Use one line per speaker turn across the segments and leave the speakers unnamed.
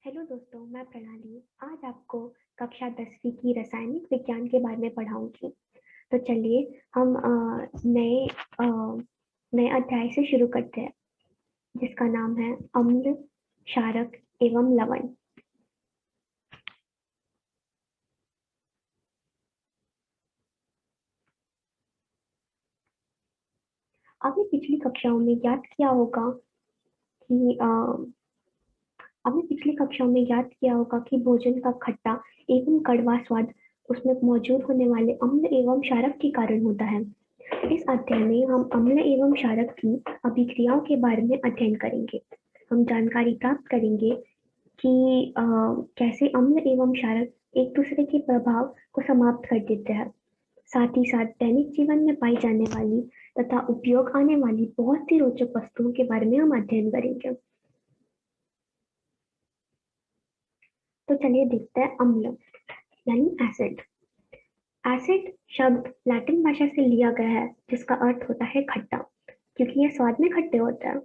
Hello दोस्तों, मैं प्रणाली। आज आपको कक्षा 10वीं की रासायनिक विज्ञान के बारे में पढ़ाऊंगी। तो चलिए हम अ, नए अध्याय से शुरू करते हैं, जिसका नाम है अम्ल, क्षारक एवं लवण। आपने पिछली कक्षाओं में याद किया होगा कि आपने पिछली कक्षाओं में याद किया होगा कि भोजन का खट्टा एवं कड़वा स्वाद उसमें मौजूद होने वाले अम्ल एवं क्षारक के कारण होता है। इस अध्याय में हम अम्ल एवं क्षारक की अभिक्रियाओं के बारे में अध्ययन करेंगे। हम जानकारी प्राप्त करेंगे कि कैसे अम्ल एवं क्षारक एक दूसरे के प्रभाव को समाप्त कर देते हैं। साथ ही साथ दैनिक जीवन में पाई जाने वाली तथा उपयोग आने वाली बहुत सी रोचक वस्तुओं के बारे में हम अध्ययन करेंगे। तो चलिए देखते हैं अम्ल यानी एसिड। एसिड शब्द लैटिन भाषा से लिया गया है, जिसका अर्थ होता है खट्टा, क्योंकि ये स्वाद में खट्टे होते हैं।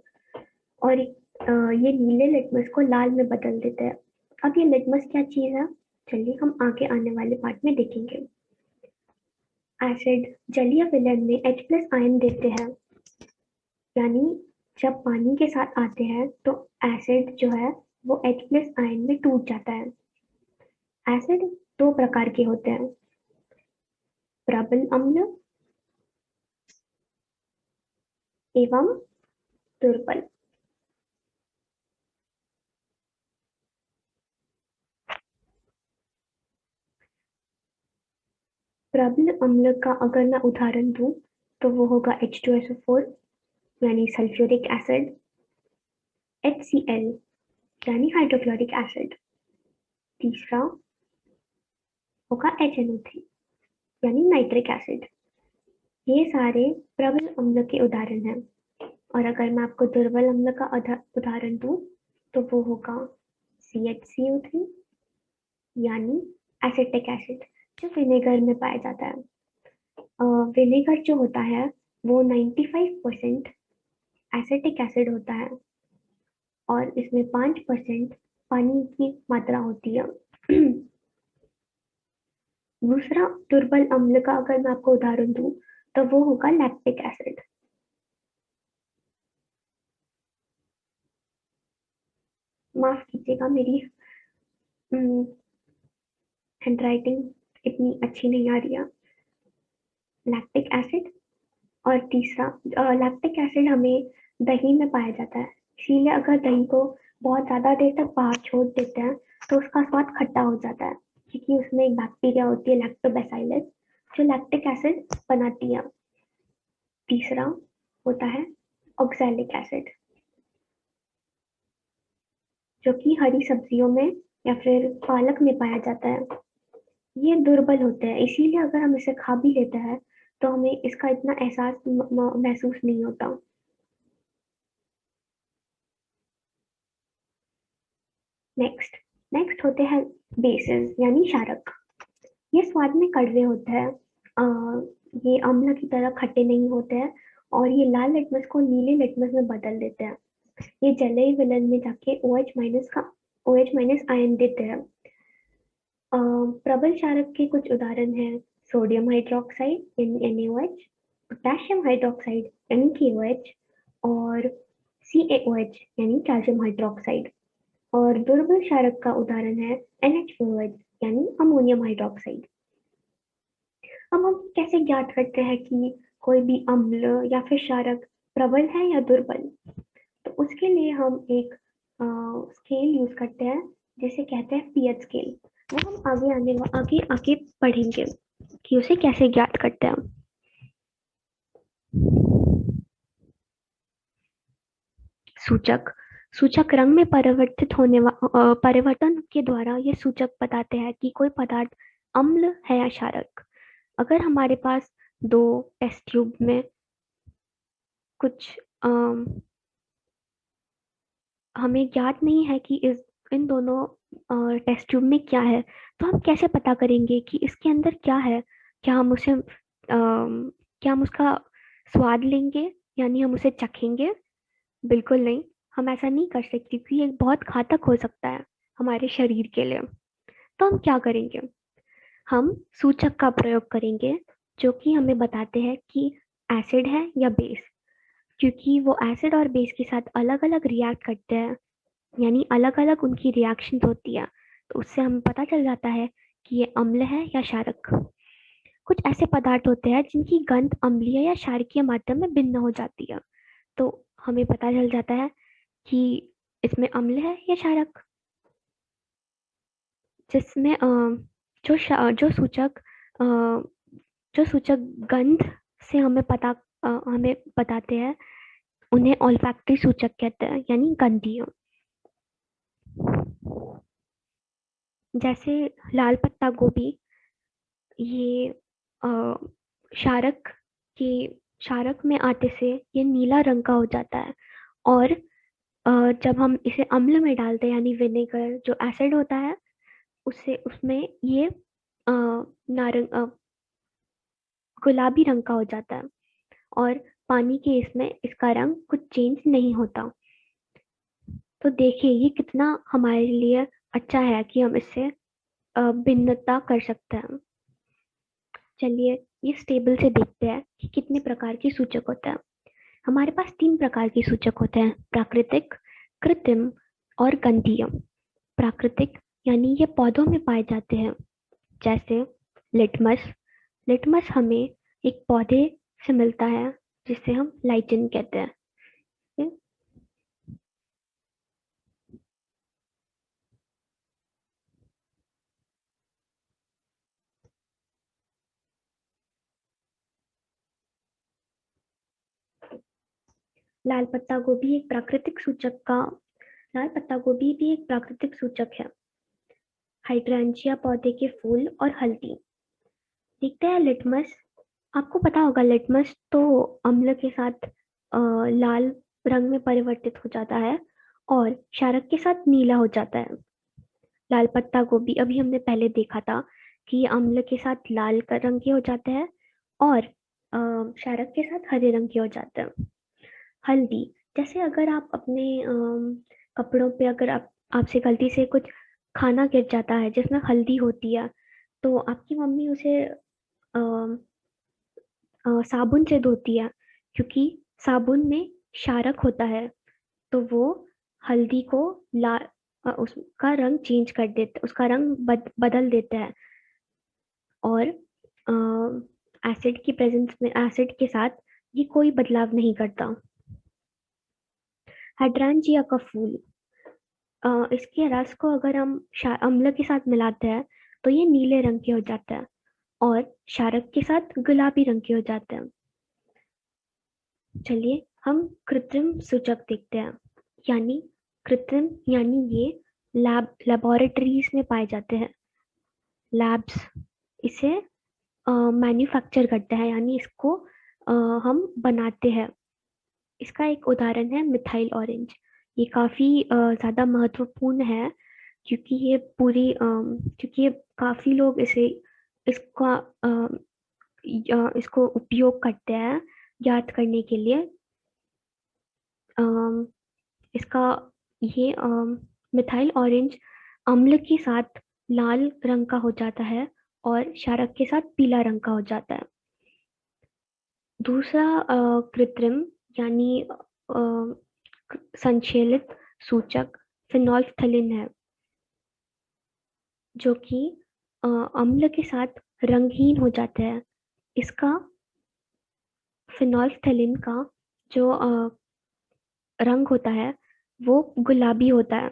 और ये नीले लिटमस को लाल में बदल देते हैं। अब ये लिटमस क्या चीज है, चलिए हम आगे आने वाले पार्ट में देखेंगे। एसिड जलीय विलयन में H प्लस आयन देते हैं, यानी जब पानी के साथ आते हैं तो एसिड जो है वो H प्लस आयन में टूट जाता है। एसिड दो प्रकार के होते हैं, प्रबल अम्ल एवं दुर्बल। प्रबल अम्ल का अगर मैं उदाहरण दूं तो वो होगा H2SO4 यानी सल्फ्यूरिक एसिड, HCl यानी हाइड्रोक्लोरिक एसिड। तीसरा होगा HNO3 यानी नाइट्रिक एसिड। ये सारे प्रबल अम्ल के उदाहरण हैं। और अगर मैं आपको दुर्बल अम्ल का उदाहरण दूं तो वो होगा CHCO3 यानी एसिटिक एसिड, जो विनेगर में पाया जाता है। विनेगर जो होता है वो 95% एसिटिक एसिड होता है और इसमें 5% पानी की मात्रा होती है। दूसरा दुर्बल अम्ल का अगर मैं आपको उदाहरण दूं तो वो होगा लैक्टिक एसिड। माफ कीजिएगा, मेरी हैंडराइटिंग इतनी अच्छी नहीं आ रही है। Lactic acid. और तीसरा लैक्टिक एसिड हमें दही में पाया जाता है, इसीलिए अगर दही को बहुत ज्यादा देर तक बाहर छोड़ देते हैं तो उसका स्वाद खट्टा हो जाता है, क्योंकि उसमें एक बैक्टीरिया होती है लैक्टोबैसिलस, जो लैक्टिक एसिड बनाती है। तीसरा होता है ऑक्सैलिक एसिड, जो कि हरी सब्जियों में या फिर पालक में पाया जाता है। ये दुर्बल होते हैं, इसीलिए अगर हम इसे खा भी लेते हैं तो हमें इसका इतना एहसास महसूस नहीं होता। नेक्स्ट नेक्स्ट होते हैं बेसिस यानी क्षारक। ये स्वाद में कड़वे होते हैं। ये अम्ल की तरह खट्टे नहीं होते हैं और ये लाल लिटमस को नीले लिटमस में बदल देते हैं। ये जलीय विलयन में जाके OH माइनस आयन देते हैं। प्रबल क्षारक के कुछ उदाहरण हैं सोडियम हाइड्रोक्साइड यानी NaOH, पोटेशियम हाइड्रोक्साइड यानी KOH और CaOH यानी कैल्शियम हाइड्रोक्साइड। और दुर्बल क्षारक का उदाहरण है NH4OH यानी अमोनियम हाइड्रोक्साइड। अब हम कैसे ज्ञात करते हैं कि कोई भी अम्ल या फिर क्षारक प्रबल है या दुर्बल? तो उसके लिए हम एक स्केल यूज करते हैं, जिसे कहते हैं पीएच स्केल। वो हम आगे आगे पढ़ेंगे कि उसे कैसे ज्ञात करते हैं। सूचक सूचक रंग में परिवर्तन के द्वारा ये सूचक बताते हैं कि कोई पदार्थ अम्ल है या क्षारक। अगर हमारे पास दो टेस्ट ट्यूब में कुछ हमें ज्ञात नहीं है कि इस इन दोनों टेस्ट ट्यूब में क्या है, तो हम कैसे पता करेंगे कि इसके अंदर क्या है? क्या हम उसे क्या हम उसका स्वाद लेंगे, यानी हम उसे चखेंगे? बिल्कुल नहीं, हम ऐसा नहीं कर सकते क्योंकि ये बहुत घातक हो सकता है। हमारे शरीर के लिए। तो हम क्या करेंगे? हम सूचक का प्रयोग करेंगे जो कि हमें बताते हैं कि एसिड है या बेस, क्योंकि वो एसिड और बेस के साथ अलग अलग रिएक्ट करते हैं, यानी अलग अलग उनकी रिएक्शंस होती है। तो उससे हमें पता चल जाता है कि ये अम्ल है या क्षारक। कुछ ऐसे पदार्थ होते हैं जिनकी गंध अम्लीय या क्षारकीय मात्रा में भिन्न हो जाती है, तो हमें पता चल जाता है कि इसमें अम्ल है या क्षारक। जिसमें जो सूचक अ, जो सूचक गंध से हमें बताते हैं, उन्हें ऑल्फैक्टरी सूचक कहते हैं, यानी गंधीय। जैसे लाल पत्ता गोभी, ये क्षारक के क्षारक में आते से ये नीला रंग का हो जाता है। और जब हम इसे अम्ल में डालते हैं, यानी विनेगर जो एसिड होता है, उससे उसमें ये गुलाबी रंग का हो जाता है। और पानी के इसमें इसका रंग कुछ चेंज नहीं होता। तो देखिए ये कितना हमारे लिए अच्छा है कि हम इससे भिन्नता कर सकते हैं। चलिए ये टेबल से देखते हैं कि कितने प्रकार के सूचक होते हैं। हमारे पास 3 प्रकार के सूचक होते हैं: प्राकृतिक, कृत्रिम और गंधीय। प्राकृतिक यानी ये पौधों में पाए जाते हैं, जैसे लिटमस। लिटमस हमें एक पौधे से मिलता है जिसे हम लाइचन कहते हैं। लाल पत्ता गोभी एक प्राकृतिक सूचक का लाल पत्ता गोभी भी एक प्राकृतिक सूचक है। हाइड्रेंजिया पौधे के फूल और हल्दी। देखते हैं लिटमस। आपको पता होगा लिटमस तो अम्ल के साथ लाल रंग में परिवर्तित हो जाता है और क्षारक के साथ नीला हो जाता है। लाल पत्ता गोभी अभी हमने पहले देखा था कि ये अम्ल के साथ लाल का रंग के हो जाते हैं और क्षारक के साथ हरे रंग के हो जाते हैं। हल्दी, जैसे अगर आप अपने कपड़ों पे अगर आपसे गलती से कुछ खाना गिर जाता है जिसमें हल्दी होती है, तो आपकी मम्मी उसे साबुन से धोती है, क्योंकि साबुन में क्षारक होता है। तो वो हल्दी को उसका रंग चेंज कर देता, उसका रंग बदल देता है। और एसिड की प्रेजेंस में, एसिड के साथ ये कोई बदलाव नहीं करता। हाइड्रेंजिया का फूल, इसके रस को अगर हम अम्ल के साथ मिलाते हैं तो ये नीले रंग के हो जाता है और क्षारक के साथ गुलाबी रंग के हो जाते हैं। चलिए हम कृत्रिम सूचक देखते हैं। यानी कृत्रिम यानी ये लेबोरेटरीज में पाए जाते हैं। लैब्स इसे मैन्युफैक्चर करते हैं, यानी इसको हम बनाते हैं। इसका एक उदाहरण है मिथाइल ऑरेंज। ये काफ़ी ज़्यादा महत्वपूर्ण है, क्योंकि क्योंकि ये काफ़ी लोग इसका इसको उपयोग करते हैं याद करने के लिए। अम, इसका ये मिथाइल ऑरेंज अम्ल के साथ लाल रंग का हो जाता है और क्षारक के साथ पीला रंग का हो जाता है। दूसरा कृत्रिम यानी संश्लेषित सूचक फिनोल्फ्थालीन है, जो कि अम्ल के साथ रंगहीन हो जाता है। इसका फिनोल्फ्थालीन का जो रंग होता है वो गुलाबी होता है,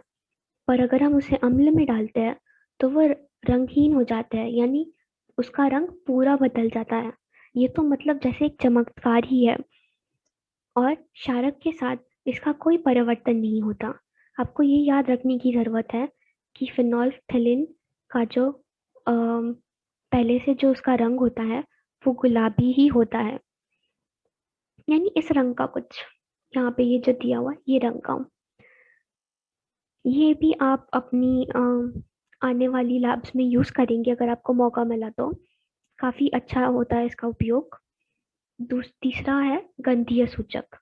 पर अगर हम उसे अम्ल में डालते हैं तो वो रंगहीन हो जाता है, यानी उसका रंग पूरा बदल जाता है। ये तो मतलब जैसे एक चमत्कार ही है। और क्षारक के साथ इसका कोई परिवर्तन नहीं होता। आपको ये याद रखने की ज़रूरत है कि फिनोल्फ्थालीन का जो पहले से जो उसका रंग होता है वो गुलाबी ही होता है, यानी इस रंग का कुछ यहाँ पे ये जो दिया हुआ है ये रंग का। ये भी आप अपनी आने वाली लैब्स में यूज़ करेंगे अगर आपको मौका मिला तो। काफ़ी अच्छा होता है इसका उपयोग। तीसरा है गंधीय सूचक।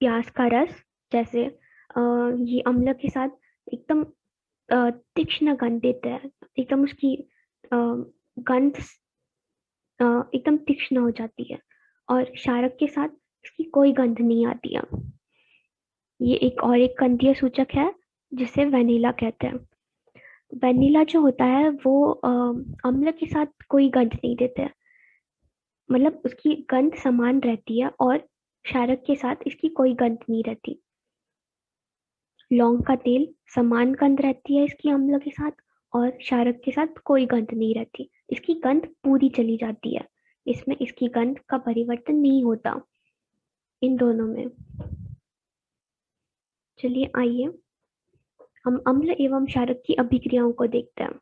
प्याज का रस, जैसे ये अम्ल के साथ एकदम तीक्ष्ण गंध देता है, एकदम उसकी गंध एकदम तीक्ष्ण हो जाती है, और क्षारक के साथ इसकी कोई गंध नहीं आती है। ये एक और एक गंधीय सूचक है जिसे वेनिला कहते हैं। वेनिला जो होता है वो अम्ल के साथ कोई गंध नहीं देते हैं, मतलब उसकी गंध समान रहती है और क्षारक के साथ इसकी कोई गंध नहीं रहती। लौंग का तेल समान गंध रहती है इसकी अम्ल के साथ, और क्षारक के साथ कोई गंध नहीं रहती, इसकी गंध पूरी चली जाती है, इसमें इसकी गंध का परिवर्तन नहीं होता इन दोनों में। चलिए आइए हम अम्ल एवं क्षारक की अभिक्रियाओं को देखते हैं।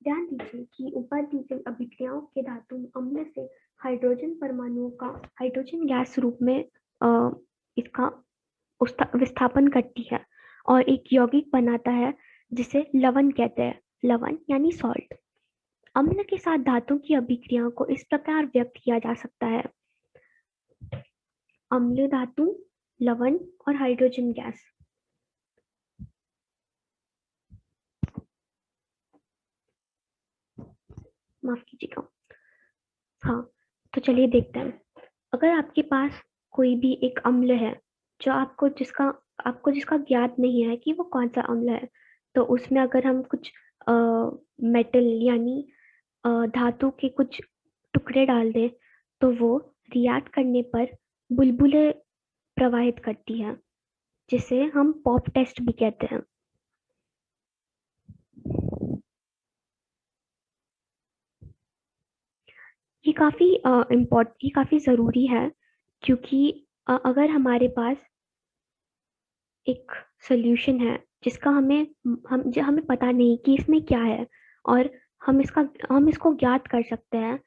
ध्यान दीजिए कि ऊपर दी गई अभिक्रियाओं के धातु अम्ल से हाइड्रोजन परमाणुओं का हाइड्रोजन गैस रूप में इसका विस्थापन करती है और एक यौगिक बनाता है जिसे लवण कहते हैं। लवण यानी सॉल्ट। अम्ल के साथ धातु की अभिक्रियाओं को इस प्रकार व्यक्त किया जा सकता है: अम्ल धातु, लवण और हाइड्रोजन गैस। माफ कीजिएगा। हाँ, तो चलिए देखते हैं। अगर आपके पास कोई भी एक अम्ल है जो आपको जिसका ज्ञात नहीं है कि वो कौन सा अम्ल है, तो उसमें अगर हम कुछ मेटल यानी धातु के कुछ टुकड़े डाल दें, तो वो रिएक्ट करने पर बुलबुले प्रवाहित करती है, जिसे हम पॉप टेस्ट भी कहते हैं। ये काफी जरूरी है, क्योंकि अगर हमारे पास एक सॉल्यूशन है जिसका हमें पता नहीं कि इसमें क्या है, और हम इसको ज्ञात कर सकते हैं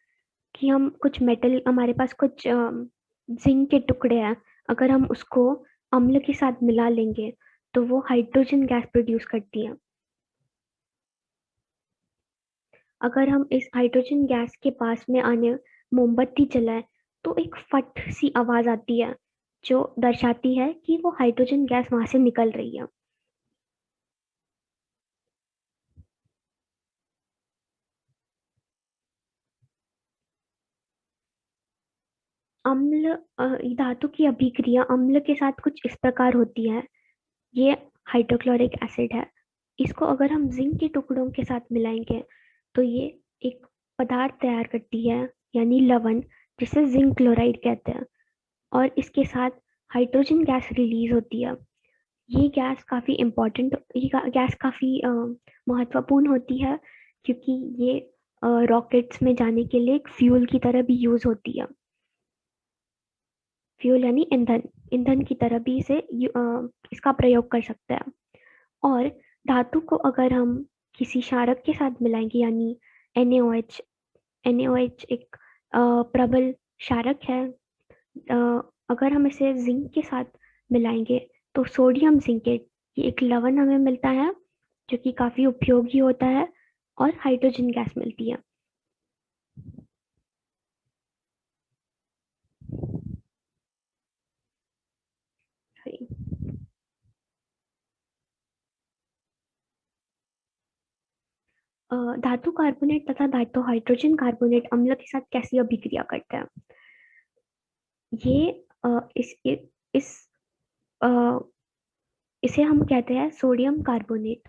कि हम कुछ मेटल हमारे पास कुछ जिंक के टुकड़े हैं, अगर हम उसको अम्ल के साथ मिला लेंगे तो वो हाइड्रोजन गैस प्रोड्यूस करती है। अगर हम इस हाइड्रोजन गैस के पास में आने मोमबत्ती जलाएं तो एक फट सी आवाज आती है जो दर्शाती है कि वो हाइड्रोजन गैस वहां से निकल रही है। अम्ल धातु की अभिक्रिया अम्ल के साथ कुछ इस प्रकार होती है। ये हाइड्रोक्लोरिक एसिड है। इसको अगर हम जिंक के टुकड़ों के साथ मिलाएंगे तो ये एक पदार्थ तैयार करती है, यानी लवण, जिसे जिंक क्लोराइड कहते हैं, और इसके साथ हाइड्रोजन गैस रिलीज होती है। ये गैस काफी महत्वपूर्ण होती है, क्योंकि ये रॉकेट्स में जाने के लिए एक फ्यूल की तरह भी यूज होती है। फ्यूल यानी ईंधन, ईंधन की तरह भी इसका प्रयोग कर सकते हैं। और धातु को अगर हम किसी क्षारक के साथ मिलाएंगे, यानी NaOH, NaOH एक प्रबल क्षारक है। अगर हम इसे जिंक के साथ मिलाएंगे तो सोडियम जिंकेट, ये एक लवण हमें मिलता है जो कि काफी उपयोगी होता है, और हाइड्रोजन गैस मिलती है। धातु कार्बोनेट तथा धातु हाइड्रोजन कार्बोनेट अम्ल के साथ कैसी अभिक्रिया करते हैं? ये इस अ, इसे हम कहते हैं सोडियम कार्बोनेट।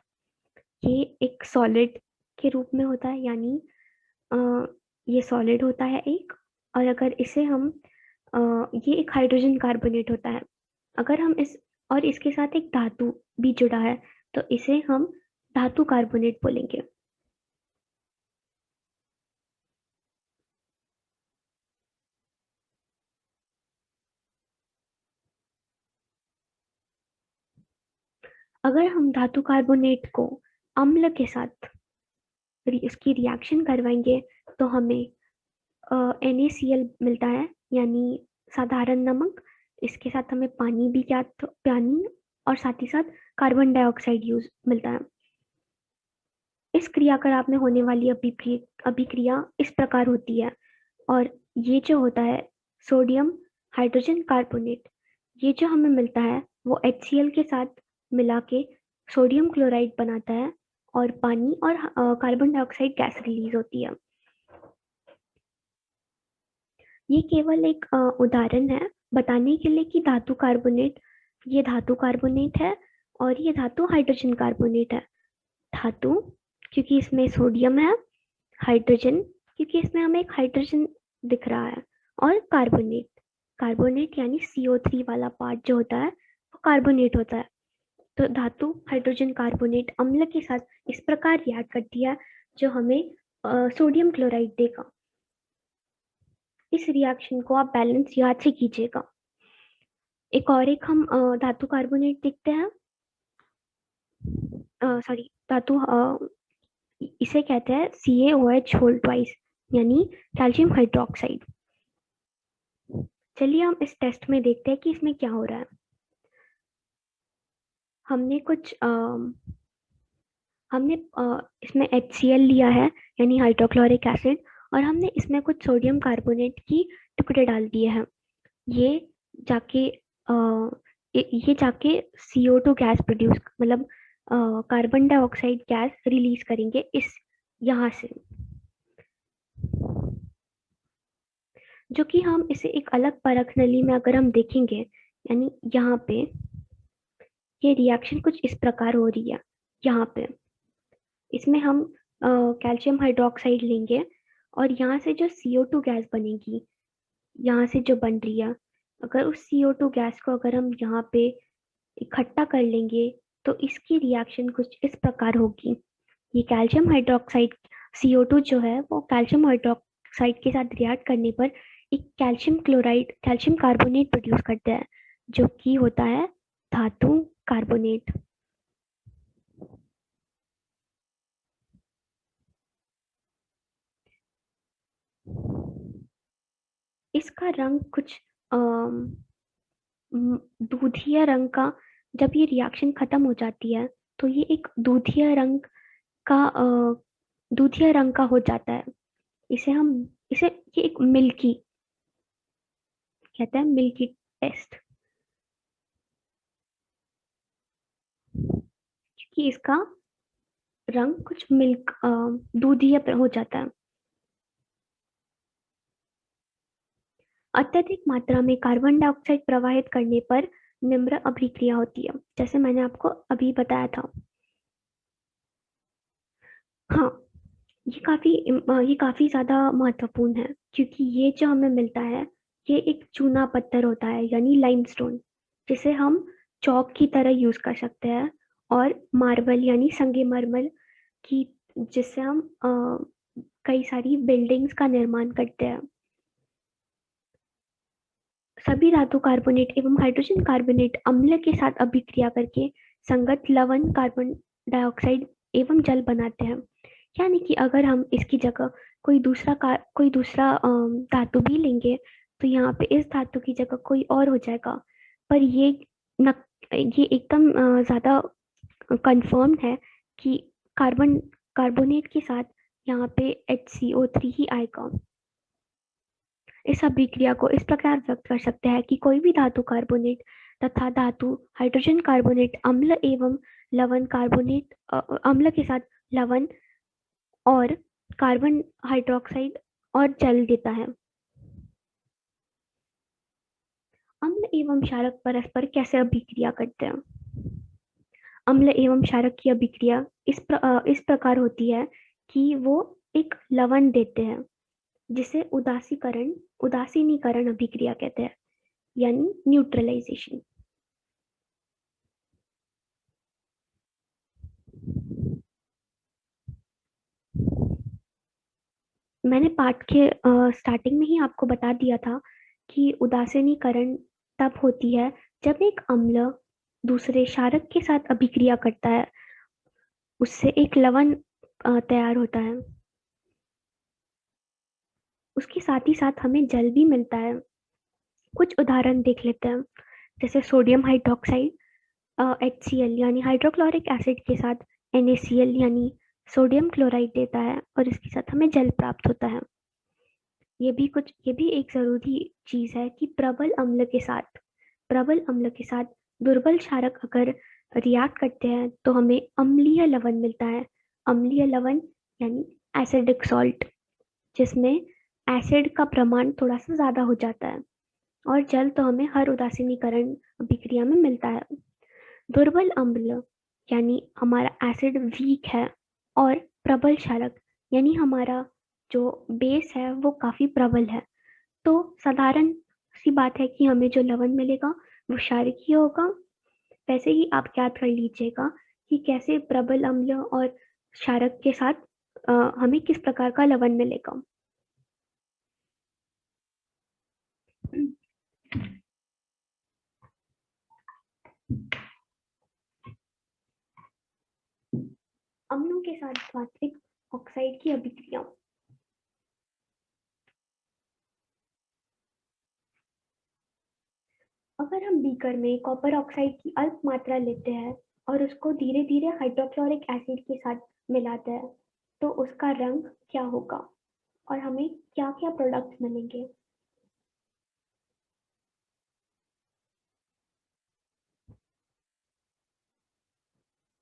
ये एक सॉलिड के रूप में होता है, यानी अ, ये सॉलिड होता है एक, और अगर इसे हम अ, ये एक हाइड्रोजन कार्बोनेट होता है। अगर हम इस और इसके साथ एक धातु भी जुड़ा है तो इसे हम धातु कार्बोनेट बोलेंगे। अगर हम धातु कार्बोनेट को अम्ल के साथ इसकी रिएक्शन करवाएंगे तो हमें NaCl मिलता है, यानी साधारण नमक। इसके साथ हमें पानी और साथ ही साथ कार्बन डाइऑक्साइड यूज मिलता है। इस क्रियाकलाप में होने वाली अभिक्रिया इस प्रकार होती है, और ये जो होता है सोडियम हाइड्रोजन कार्बोनेट, ये जो हमें मिलता है वो HCl के साथ मिला के सोडियम क्लोराइड बनाता है और पानी और कार्बन डाइऑक्साइड गैस रिलीज होती है। ये केवल एक उदाहरण है बताने के लिए कि धातु कार्बोनेट, ये धातु कार्बोनेट है और ये धातु हाइड्रोजन कार्बोनेट है। धातु क्योंकि इसमें सोडियम है, हाइड्रोजन क्योंकि इसमें हमें एक हाइड्रोजन दिख रहा है, और कार्बोनेट, कार्बोनेट यानी CO3 वाला पार्ट जो होता है वो कार्बोनेट होता है। तो धातु हाइड्रोजन कार्बोनेट अम्ल के साथ इस प्रकार रिएक्ट करती है जो हमें सोडियम क्लोराइड देगा। इस रिएक्शन को आप बैलेंस याद से कीजिएगा। एक और एक हम धातु कार्बोनेट देखते हैं, सॉरी धातु इसे कहते हैं CaOH होल ट्वाइस यानी कैल्शियम हाइड्रोक्साइड। चलिए हम इस टेस्ट में देखते हैं कि इसमें क्या हो रहा है। हमने कुछ इसमें HCl लिया है यानी हाइड्रोक्लोरिक एसिड, और हमने इसमें कुछ सोडियम कार्बोनेट की टुकड़े डाल दिए हैं। ये जाके ये जाके CO2 गैस प्रोड्यूस, मतलब कार्बन डाइऑक्साइड गैस रिलीज करेंगे इस यहाँ से, जो कि हम इसे एक अलग परख नली में अगर हम देखेंगे, यानी यहाँ पे ये रिएक्शन कुछ इस प्रकार हो रही है। यहाँ पे इसमें हम कैल्शियम हाइड्रोक्साइड लेंगे और यहाँ से जो CO2 गैस बनेगी, यहाँ से जो बन रही है, अगर उस CO2 गैस को अगर हम यहाँ पे इकट्ठा कर लेंगे तो इसकी रिएक्शन कुछ इस प्रकार होगी। ये कैल्शियम हाइड्रोक्साइड CO2 जो है वो कैल्शियम हाइड्रोक्साइड के साथ रिएक्ट करने पर एक calcium chloride, calcium carbonate produce करता है जो कि होता है धातु कार्बोनेट। इसका रंग कुछ दूधिया रंग का, जब ये रिएक्शन खत्म हो जाती है तो ये एक दूधिया रंग का दूधिया रंग का हो जाता है। इसे ये एक मिल्की कहते हैं, मिल्की टेस्ट, क्योंकि इसका रंग कुछ मिल्क दूधिया हो जाता है। अत्यधिक मात्रा में कार्बन डाइऑक्साइड प्रवाहित करने पर निम्न अभिक्रिया होती है, जैसे मैंने आपको अभी बताया था। हाँ, ये काफी ज्यादा महत्वपूर्ण है क्योंकि ये जो हमें मिलता है ये एक चूना पत्थर होता है यानी लाइमस्टोन, जिसे हम चौक की तरह यूज कर सकते हैं, और मार्बल यानी संगमरमर की, जिससे हम कई सारी बिल्डिंग्स का निर्माण करते हैं। सभी धातु कार्बोनेट एवं हाइड्रोजन कार्बोनेट अम्ल के साथ अभिक्रिया करके संगत लवण कार्बन डाइऑक्साइड एवं जल बनाते हैं। यानी कि अगर हम इसकी जगह कोई दूसरा धातु भी लेंगे तो यहाँ पे इस धातु की जगह कोई और हो जाएगा, पर न, ये एकदम ज्यादा कंफर्म है कि कार्बन कार्बोनेट के साथ यहाँ पे HCO3 ही आएगा। इस अभिक्रिया को इस प्रकार व्यक्त कर सकते हैं कि कोई भी धातु कार्बोनेट तथा धातु हाइड्रोजन कार्बोनेट अम्ल एवं लवण कार्बोनेट अम्ल के साथ लवण और कार्बन हाइड्रोक्साइड और जल देता है। अम्ल एवं क्षारक परस्पर कैसे अभिक्रिया करते हैं? अम्ल एवं क्षारक की अभिक्रिया इस प्रकार होती है कि वो एक लवण देते हैं, जिसे उदासीनीकरण अभिक्रिया कहते हैं, यानी न्यूट्रलाइजेशन। मैंने पाठ के स्टार्टिंग में ही आपको बता दिया था कि उदासीनीकरण तब होती है जब एक अम्ल दूसरे क्षारक के साथ अभिक्रिया करता है, उससे एक लवण तैयार होता है, उसके साथ ही साथ हमें जल भी मिलता है। कुछ उदाहरण देख लेते हैं, जैसे सोडियम हाइड्रोक्साइड HCl यानी हाइड्रोक्लोरिक एसिड के साथ NaCl यानी सोडियम क्लोराइड देता है और इसके साथ हमें जल प्राप्त होता है। ये भी एक जरूरी चीज है कि प्रबल अम्ल के साथ दुर्बल क्षारक अगर रिएक्ट करते हैं तो हमें अम्लीय लवण मिलता है। अम्लीय लवण यानी एसिडिक सॉल्ट, जिसमें एसिड का प्रमाण थोड़ा सा ज्यादा हो जाता है। और जल तो हमें हर उदासीनीकरण अभिक्रिया में मिलता है। दुर्बल अम्ल यानी हमारा एसिड वीक है, और प्रबल क्षारक यानी हमारा जो बेस है वो काफी प्रबल है। तो साधारण सी बात है कि हमें जो लवण मिलेगा वो क्षारकीय होगा। वैसे ही आप याद कर लीजिएगा कि कैसे प्रबल अम्ल और क्षारक के साथ हमें किस प्रकार का लवण मिलेगा। अम्लों के साथ धात्विक ऑक्साइड की अभिक्रिया। अगर हम बीकर में कॉपर ऑक्साइड की अल्प मात्रा लेते हैं और उसको धीरे धीरे हाइड्रोक्लोरिक एसिड के साथ मिलाते हैं तो उसका रंग क्या होगा और हमें क्या क्या प्रोडक्ट मिलेंगे।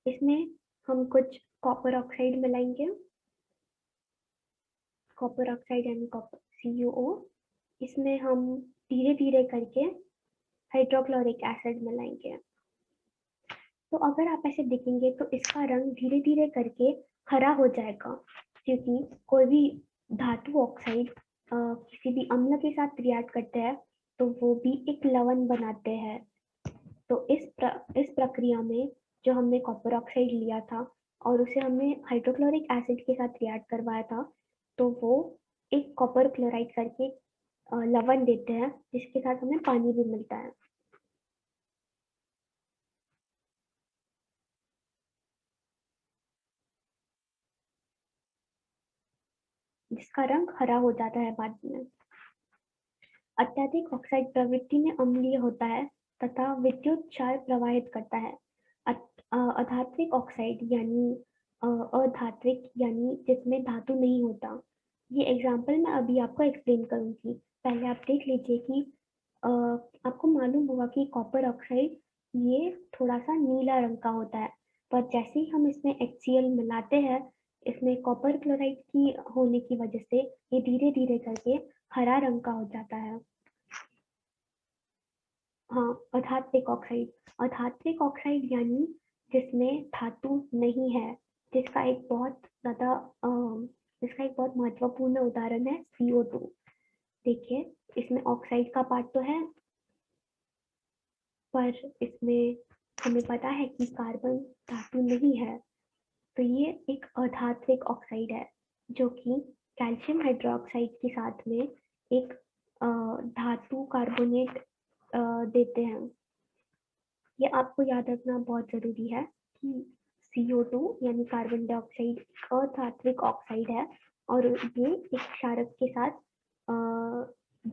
इसमें हम कुछ कॉपर ऑक्साइड मिलाएंगे, कॉपर ऑक्साइड यानी कॉपर CuO। इसमें हम धीरे धीरे करके हाइड्रोक्लोरिक एसिड मिलाएंगे। तो अगर आप ऐसे देखेंगे तो इसका रंग धीरे धीरे करके हरा हो जाएगा, क्योंकि कोई भी धातु ऑक्साइड किसी भी अम्ल के साथ रिएक्ट करते हैं तो वो भी एक लवण बनाते हैं। तो इस प्रक्रिया में जो हमने कॉपर ऑक्साइड लिया था और उसे हमने हाइड्रोक्लोरिक एसिड के साथ रिएक्ट करवाया था, तो वो एक कॉपर क्लोराइड करके लवण देते हैं, जिसके साथ हमें पानी भी मिलता है, जिसका रंग हरा हो जाता है बाद में। अत्यधिक ऑक्साइड प्रवृत्ति में अम्लीय होता है तथा विद्युत क्षार प्रवाहित करता है। अधात्विक ऑक्साइड यानी अधात्विक यानी जिसमें धातु नहीं होता। ये एग्जाम्पल मैं अभी आपको एक्सप्लेन करूंगी। पहले आप देख लीजिए कि आपको मालूम होगा कि कॉपर ऑक्साइड ये थोड़ा सा नीला रंग का होता है, पर जैसे ही हम इसमें HCl मिलाते हैं, इसमें कॉपर क्लोराइड की होने की वजह से ये धीरे धीरे करके हरा रंग का हो जाता है। हाँ, अधात्विक ऑक्साइड यानी जिसमें धातु नहीं है, जिसका एक बहुत ज्यादा जिसका एक बहुत महत्वपूर्ण उदाहरण है CO2। देखिए, इसमें ऑक्साइड का पार्ट तो है, पर इसमें हमें पता है कि कार्बन धातु नहीं है। तो ये एक अधात्विक ऑक्साइड है जो कि कैल्शियम हाइड्रोक्साइड के साथ में एक धातु कार्बोनेट देते हैं। ये आपको याद रखना बहुत जरूरी है कि CO2 यानी कार्बन डाइऑक्साइड अधात्विक ऑक्साइड है और ये एक क्षारक के साथ